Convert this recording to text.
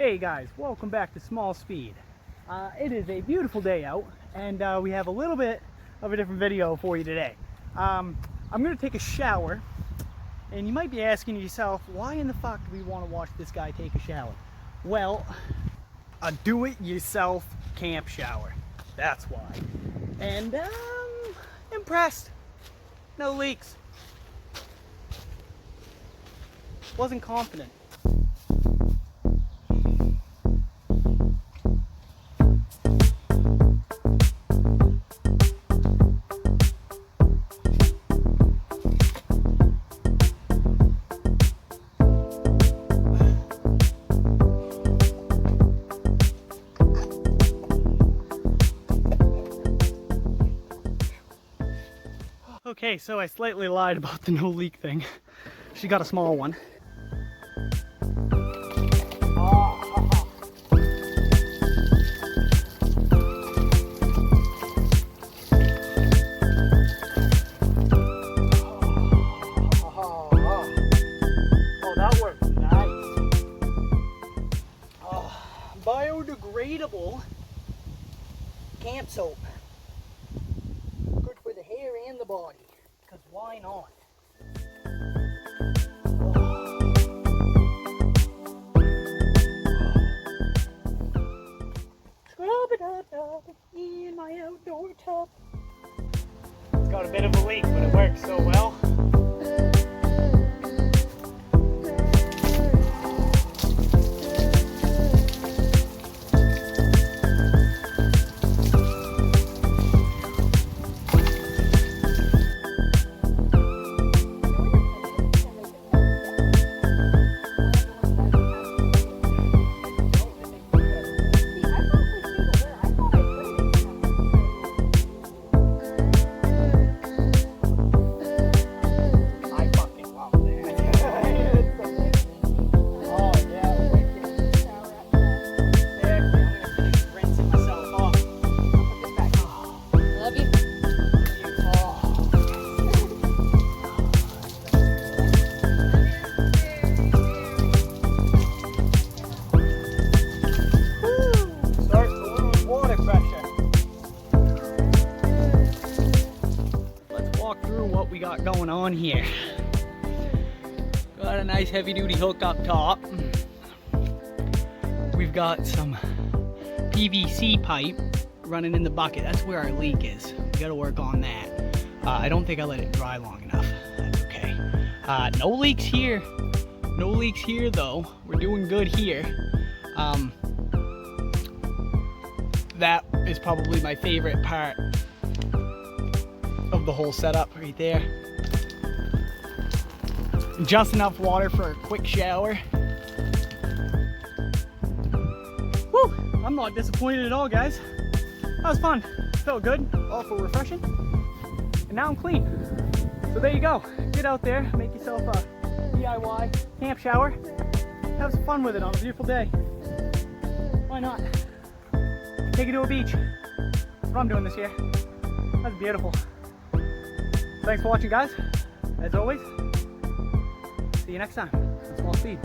Hey guys, welcome back to Small Speed. It is a beautiful day out, and we have a little bit of a different video for you today. I'm going to take a shower, and you might be asking yourself, why in the fuck do we want to watch this guy take a shower? Well, a do-it-yourself camp shower. That's why. And impressed. No leaks. Wasn't confident. Okay, so I slightly lied about the no leak thing. She got a small one. Biodegradable camp soap. Good for the hair and the body, because why not? Scrub-a-dub-dub in my outdoor tub. It's got a bit of a leak, but it works so well. We got going on here. Got a nice heavy duty hook up top. We've got some PVC pipe running in the bucket. That's where our leak is. We got to work on that. I don't think I let it dry long enough. That's okay. No leaks here. No leaks here though. We're doing good here. That is probably my favorite part of the whole setup right there. Just enough water for a quick shower. Woo! I'm not disappointed at all, guys. That was fun. Felt good, awful refreshing. And now I'm clean. So there you go. Get out there, make yourself a DIY camp shower. Have some fun with it on a beautiful day. Why not? Take it to a beach. That's what I'm doing this year. That's beautiful. Thanks for watching, guys. As always, see you next time on Small Speed.